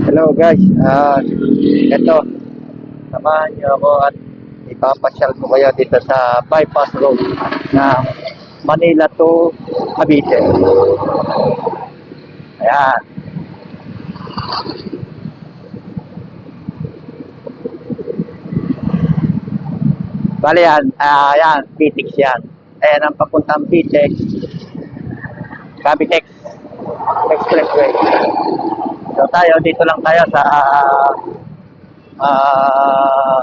Hello guys, ito, samahan niyo ako at ipapasyal ko kayo dito sa bypass road na Manila to Cavite. Ayan. Bale yan, ayan, PTEX yan. Ayan ang papuntang PTEX, Cavitex Expressway. So tayo, dito lang tayo sa ah,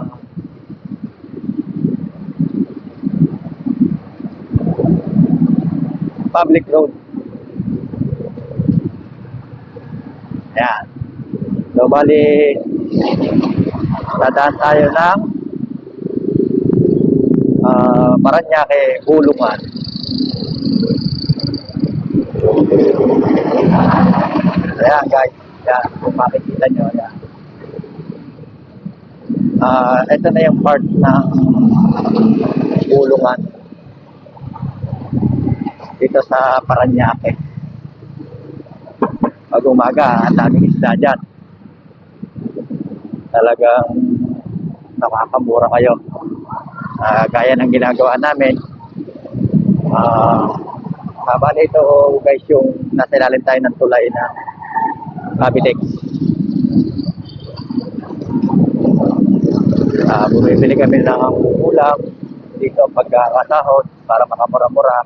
public road. Ayan. So bali, dadaan tayo ng Paranaque, Bulungan. Ayan guys, ayan, kung makikita nyo, ayan. Ito na yung part ng Bulungan dito sa Paranaque. Pag umaga, ang daming isda dyan. Talagang nakakamura kayo. Gaya ng ginagawa namin. Bali ito guys, yung nasa ilalim tayo ng tulay na Cavitex. Bumibili kami ng ulam dito pagkakasahod para makamura-mura.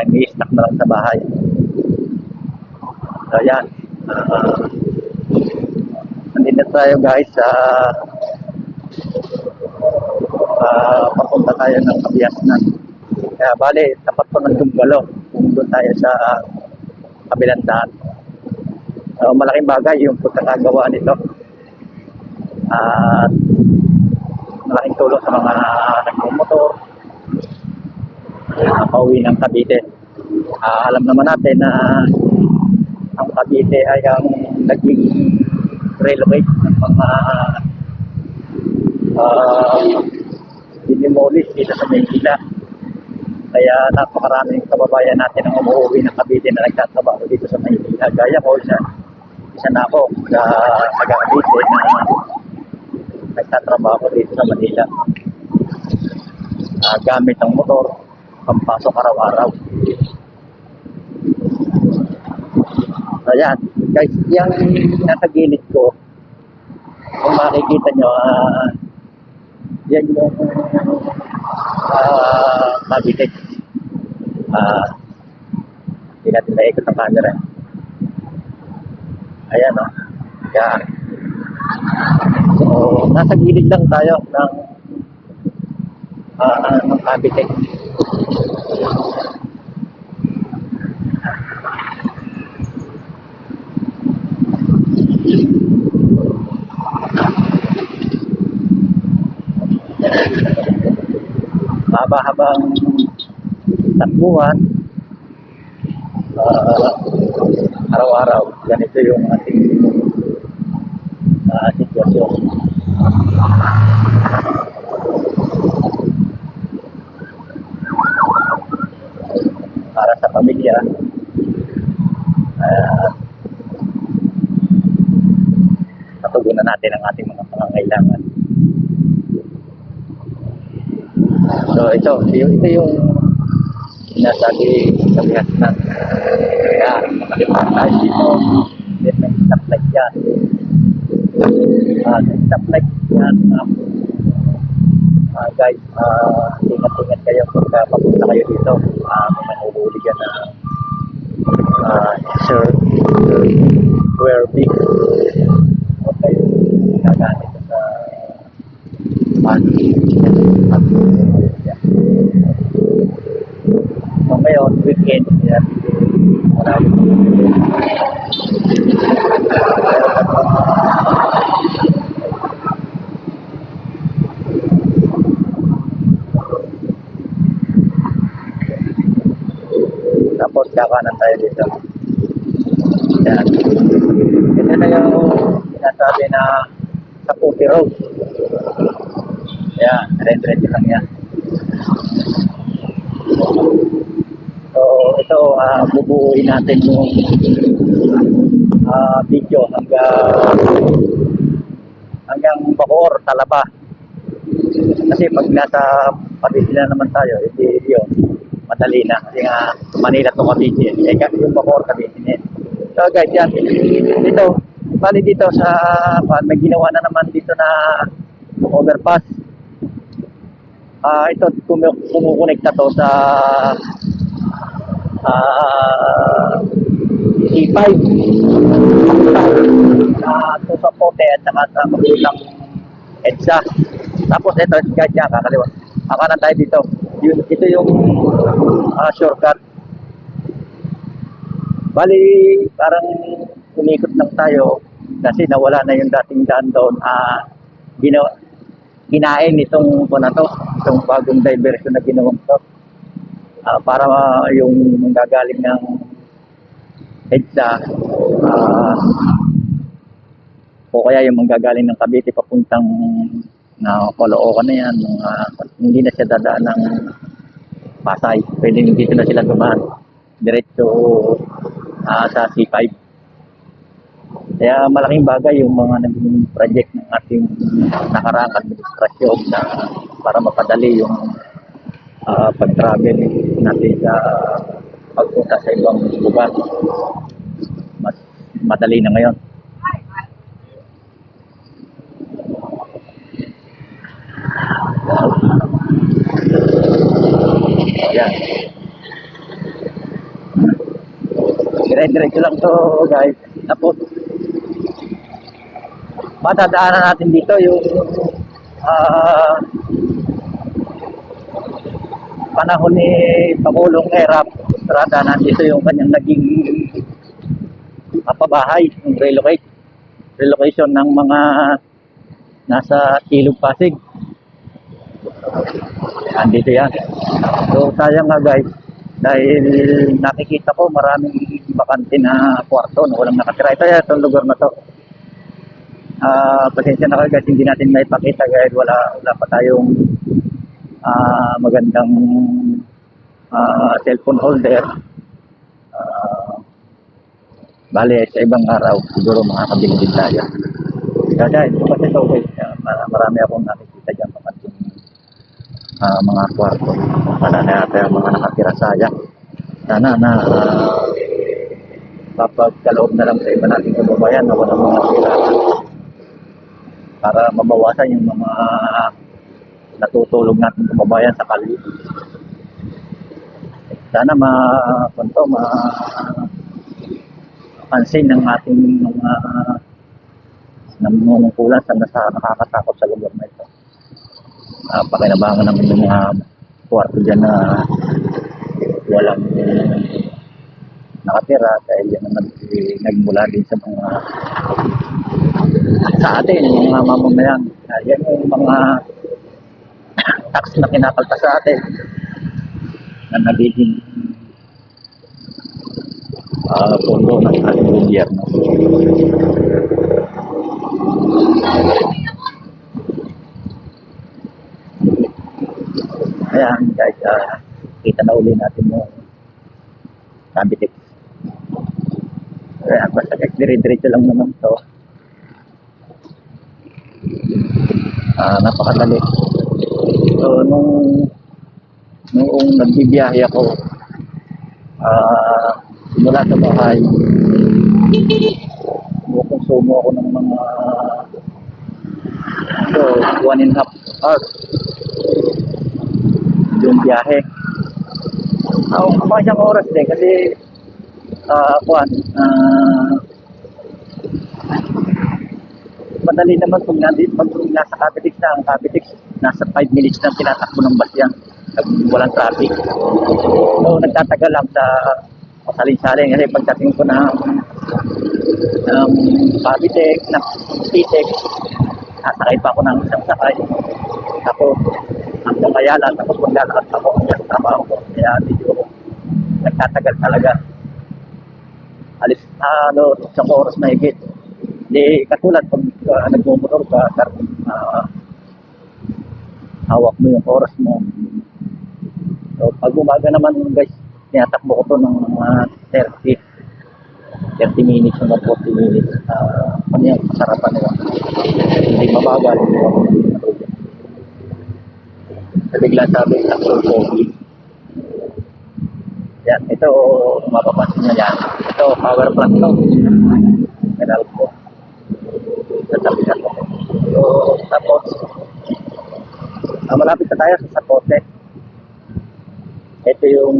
Ini-stock na lang sa bahay. So yan. Nandito tayo guys sa papunta tayo ng Kabiasnan. Kaya bali, tapat po ng Dunggalo. Kung doon tayo sa kabilang daan. Malaking bagay yung pagkakagawa nito. At malaking tulong sa mga nagmumotor na pauwi ng Cavite. Alam naman natin na ang Cavite ay ang naging relocate ng mga dinimolish dito sa Maynila. Kaya napakaraming kababayan natin ang umuwi ng Cavite na nagtatrabaho dito sa Maynila. Gaya ko, isa na ako sa Cavite na nagtatrabaho dito sa Manila. Gamit ang motor, pampasok araw-araw. Ayan, guys, yung nasa gilid ko, kung makikita nyo, yan yung Cavite. Hindi natin naikot ang camera. Ayan o. Yan. So, nasa gilid lang tayo ng Cavite. Haba-habang takbuhan, araw-araw, ganito yung ating sitwasyon. Para sa pamilya, natugunan natin ang ating mga pangangailangan. So ito yung sinasabi sa Kabiasnan. Kaya nakalimutan tayo dito. Then may stoplight yan. Stoplight yan. Guys, ingat-ingat kayo pagka papunta kayo dito. May manuhuli yan na sir, wear big. Huwag kayo gagamit sa So ngayon, weekend, yan. Marami. Tapos kakanan tayo dito. Yan. Ito na yung sinasabi na sa Puti Road. Yan, red-red lang yan. So ito, bubuuin natin yung video hanggang Bacoor, Talaba. Kasi pag nasa Pabila naman tayo, hindi yun, madali na. Kasi nga, Manila to Cavite. Yung Bacoor, Cavite din. So guys, yan. Dito, bali dito sa, may ginawa na naman dito na overpass. Ito, kumukonekta to sa C5. Ito sa Pote at saka sa Magulang EDSA. Tapos ito, guys, yan, kakaliwa. Akanan tayo dito. Ito yung shortcut. Bali, parang umikot lang tayo kasi nawala na yung dating daan doon. Kinain itong itong bagong diversion na ginawang to. Para yung gagaling ng EDSA o kaya yung manggagaling ng Cavite papuntang na Caloocan na yan, hindi na siya dadaan ng Pasay. Pwede dito na sila dumaan diretso sa C5. Kaya malaking bagay yung mga naging project ng ating nakaraang administrasyon na para mapadali yung pag-travel natin sa pagpunta sa ibang lugar. Mas madali na ngayon. Ayan. Dire-diretso lang to, guys. Tapos matadaanan natin dito yung panahon ni Pangulong Erap Estrada. Nandito yung kanyang naging pabahay, yung relocation ng mga nasa Ilog Pasig. Andito yan. So sayang nga guys, dahil nakikita ko maraming bakante na kwarto na walang nakatira. Ito yan, itong lugar na to. Pasensya na kayo guys, hindi natin maipakita dahil wala pa tayong magandang cellphone holder. Bale, sa ibang araw siguro makakabili din tayo. Kaya ito kasi ito guys, marami akong nakikita dyan mga kwarto. Sana natin mga nakatira, sayang. Sana na papagkaloob na lang sa iba nating kababayan na walang mga tira para mabawasan yung mga natutulog natin kababayan sa kali. Sana mapansin ng ating mga namumungkulan sa nakakatakot sa lugar na ito. Pakinabangan naman yung mga kwarto dyan na walang nakatira dahil yan ang nagmula din sa mga sa atin, yung mga mamamayan. Yan yung mga tax na kinakaltas sa atin na nagiging pundo ng ating gobyerno. Ayan guys, kita na uli natin yung Cavite. Ayan, basta guys, dire-diretso lang naman ito. Napakadali. So, nung nagbibiyahe ako mula sa bahay, kukonsumo ako ng mga 1.5 hours yung biyahe. Mga isang oras din kasi madali naman pag nasa Cavite na, ang Cavite nasa 5 minutes na tinatakbo ng bus yan, walang traffic. So nagtatagal lang sa pasaling-saling kasi pagdating ko na Cavite, ng Pitek, nasakay pa ako ng isang sakay. Tapos hanggang Ayala, tapos maglalakad ako hanggang trabaho ko. Kaya medyo nagtatagal talaga. Alis isang oras na higit. Di katulad pag nagmumotor ka, hawak mo yung oras mo. So pag umaga naman guys, tinatakbo ko to ng mga 30. 30 minutes hanggang 40 minutes. Ano yung kasarapan nila. Hindi mabagal. So, bigla sabi, actual coffee. Yan, ito, mapapansin nyo yan. Ito, power plant to. Metal po. Sasabi na to. So, tapos, malapit na tayo sa Sapote. Ito yung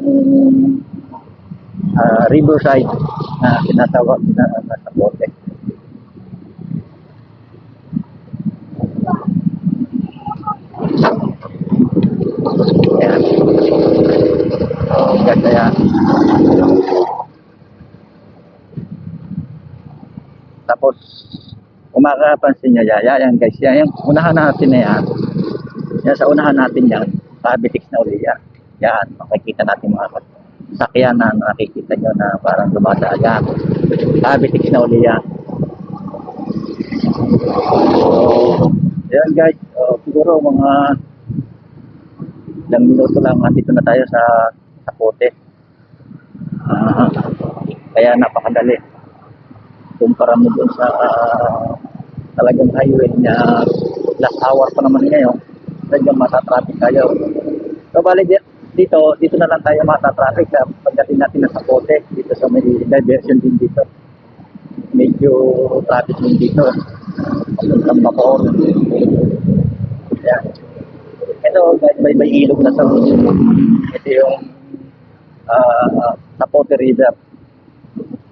riverside na tinatawag na Sapote. Ayan. Ganda yan. Tapos, kung makapansin nyo yan guys, yan, yung unahan natin na yan. Yan sa unahan natin yan, Pabitix na uli yan. Yan, makikita natin mga sakyan na nakikita nyo na parang dumadaan yan. Pabitix na uli yan. So, yan guys, siguro mga ilang minuto lang, dito na tayo sa Sapote. Kaya napakadali. Kumpara mo dun sa talagang highway na last hour pa naman ngayon, talagang matatraffic tayo. So bali dito na lang tayo matatraffic pagdating natin na Sapote, dito sa may diversion din dito. Medyo traffic din dito. Papuntang Bacoor. Yan. Ito guys, may ilog na sa ito yung Sapote River.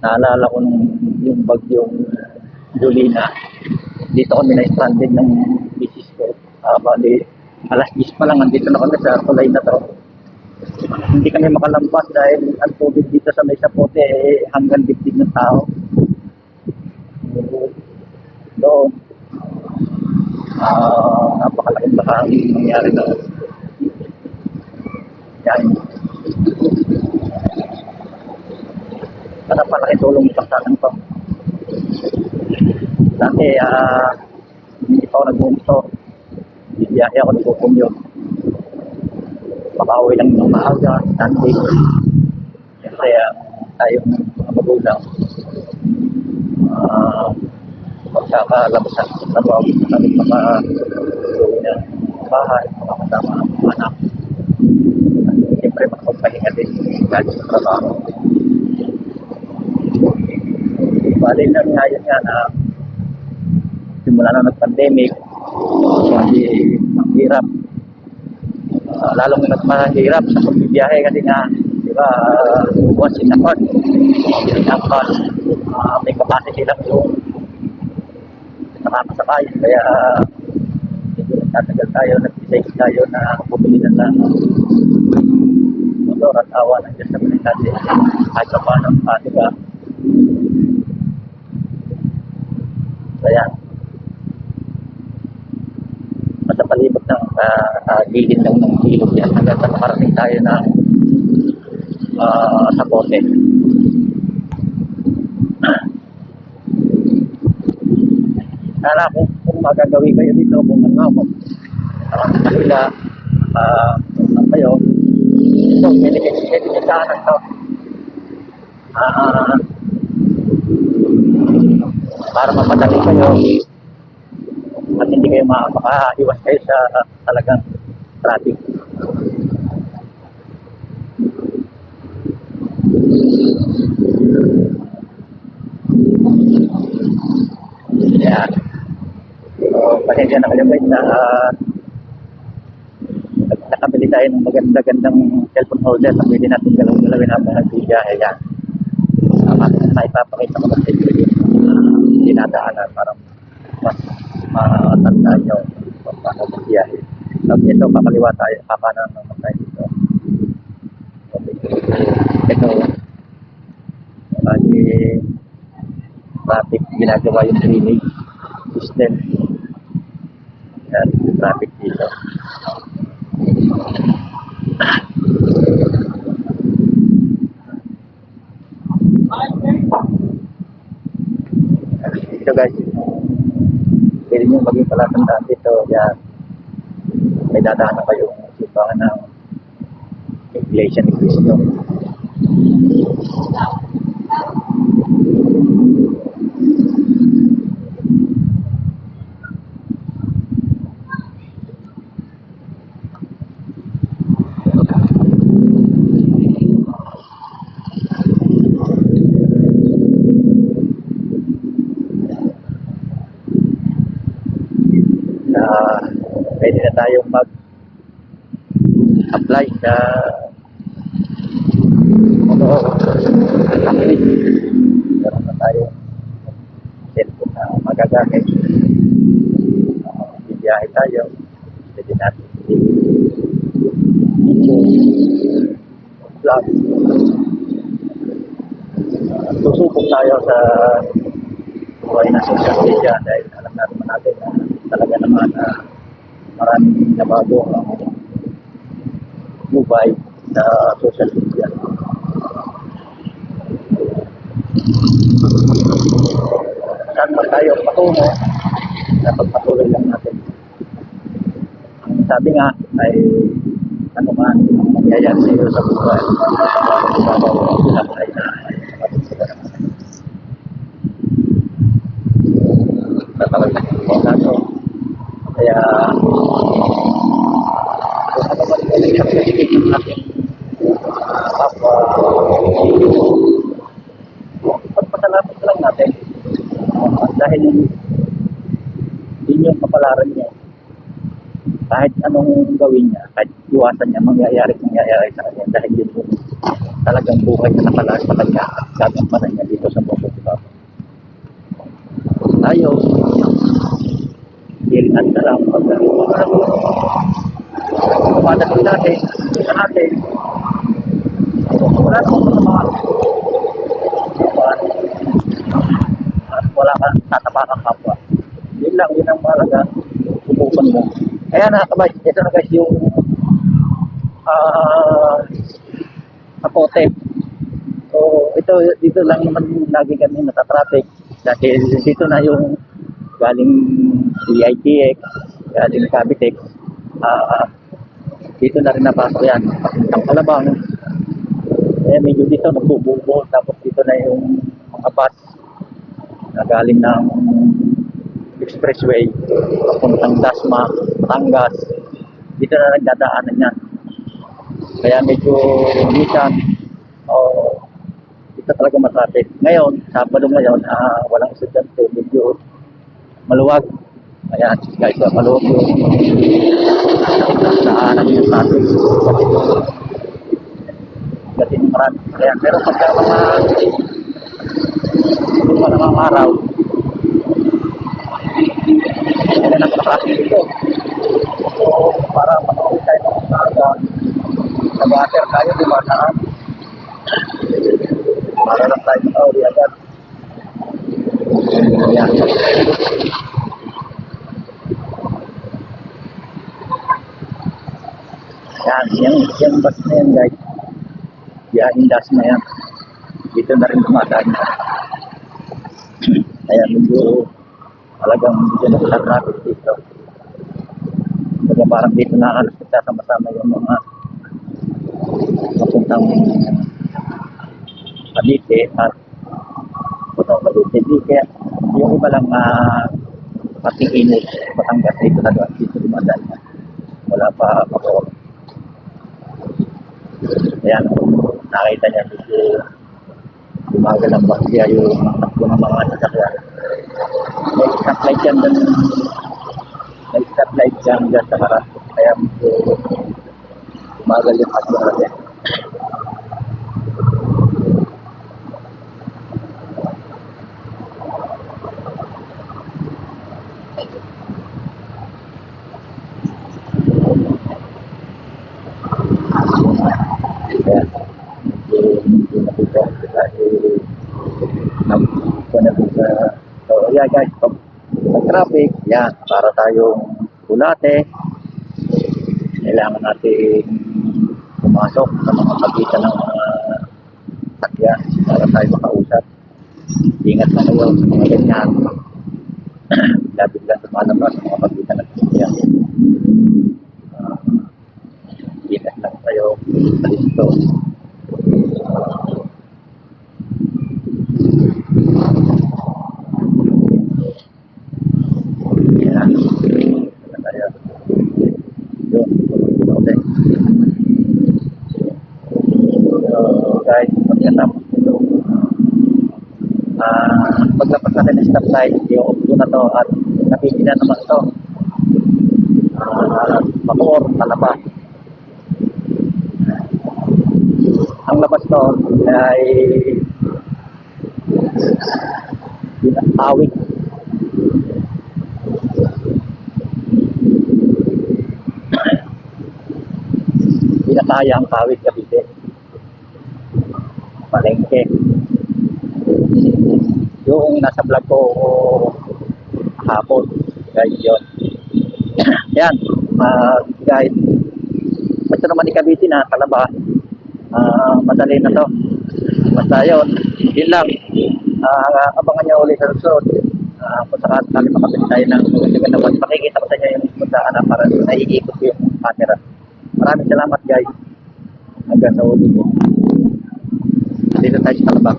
Naalala ko nung yung bagyong Julina. Dito kami na-stranded ng business ko. Bali, alas 10 pa lang, andito na kami sa tulay na to. Hindi kami makalampas dahil ang tubig dito sa may Sapote hanggang dibdib ng tao. Doon. Napakalaking baka ang nangyari na. Yan. Napakalaking tulong ito sa akin po. Dati, hindi pa ako nag-umpto. Bibiyahe ako nag-commute. Makauwi lang ng maaga, Sunday. Siyempre, tayong mga magulang. Pagkakalabas sa trabaho, kami makauwi ng bahay, makakasama ang mga anak. Siyempre, makapagpahinga din kahit sa trabaho. Bali lang ngayon nga na simula na nag-pandemic, hindi ang hirap. Lalong nagmahirap sa pagbibiyahe kasi nga, di ba, once in a month, may capacity lang yung nakakasakay. Kaya, hindi nagtatagal tayo, nag-decide tayo na bumili na lang motor at awa ng Diyos sa mga natin. Kahit sa paano, di ba? Kaya, sa palibot ng gilid lang ng ilog yan hanggang sa makarating tayo ng Sapote. Sana kung magagawi kayo dito, kung kanila, kung kayo, ito, pinigitahan ito. Para mapadali kayo at hindi kayo makaiwas kayo sa talagang traffic. Yan. So, pasensya na kayo guys na nakabili tayo ng maganda-gandang cellphone holder na pwede natin galawin habang nagbibiyahe. Yan. Naipapakita ko na sa inyo yung dinadaanan para mas matanda nyo kung paano magbiyahe. Tapos ito, kakaliwa tayo, kakanan naman tayo dito. Ito, traffic, ginagawa yung drainage system. Yan, traffic dito. Ito guys, pwede nyo maging palatandaan dito. Yan, may dadaan na kayong simbahan ng Iglesia ni Cristo. Na pwede na tayong mag-apply sa company. Meron na tayo cellphone na magagamit. Bibiyahe tayo. Pwede natin video, vlog. Susubok tayo sa buhay na social media dahil alam natin na talaga naman maraming nabago ang buhay sa social media. Saan man tayo patungo, napagpatuloy lang natin. Ang sabi nga ay ano man ang mangyayari sa iyo sa buhay, lahat ay tatawag na po nato. Kaya kung ano man po yung pagkakit ng ating pagpasalamat lang natin dahil yun yung kapalaran niya. Kahit anong gawin niya, kahit iwasan niya, mangyayari sa kanya dahil yun yung talagang buhay na nakalaan sa kanya at gagampanan niya dito sa mundo, diba? Tayo, hilingan na lang pag kumadating natin sa atin, wala naman sa mga at wala kang tatapakan kapwa. Yun lang, yun ang mahalaga, subukan mo. Kaya nakakabay, ito na guys yung kapote. So dito lang naman lagi kami natatraffic dahil dito na yung galing DITX, galing Cavitex, dito na rin napasok yan, papuntang Alabang. Eh medyo dito nagbububo, tapos dito na yung mga bus na galing ng expressway papuntang Dasma, Batangas. Dito na nagdadaanan yan. Kaya medyo minsan dito talaga matraffic. Ngayon, Sabado ngayon, walang estudyante, medyo maluwag. Ayan, guys, maluwag yung daanan yung traffic. Kasi marami. Kaya, pero pagka mga araw, kaya nagka-traffic dito. So, para matawag tayo ng maaga, nag-water tayo, dumadaan. Para lang tayo matawag agad. Ayan. Yan, yung bus na yan, guys. Biyahing das na yan. Dito na rin dumadaan. Kaya medyo talagang dito na sa traffic dito. Kaya parang dito na alas sama-sama yung mga papuntang Cavite at puntang Cavite. Kaya yung iba lang patinginit, Batangas dito na doon. Dito dumadaan na. Wala pa po. Ayan, nakita niya dito umaga ng bakya yung takbo ng mga sasakyan. May stoplight dyan doon. May stoplight dyan sa harap. Kaya medyo umagal yung takbo natin. Kaya medyo nakita dahil so yeah guys, pag traffic, yan, para tayong bulate, kailangan natin pumasok sa mga pagitan ng mga sakyan para tayo makausap. Ingat na kayo sa mga ganyan. Bigla tumalabas sa mga pagitan ng sakyan. Ingat lang tayo sa dito. pagkatapos nito. Paglapas natin ng stoplight, yung upo na to at nakikita naman to. Bacoor, Talaba. Ang labas doon ay Awig. Pinakaya ang Awig Cavite. Palengke. Yung nasa vlog ko hapon, guys, yun. Yan, guys. Basta naman ni Cavite na Talaba. Madali na to. Basta yun, yun lang. Abangan nyo ulit sa susunod. Kung sakali makapit tayo ng magandang pakikita ko sa inyo yung puntaan na para naiikot yung camera. Maraming salamat guys. Hanggang sa ulit. Dito tayo sa Talaba.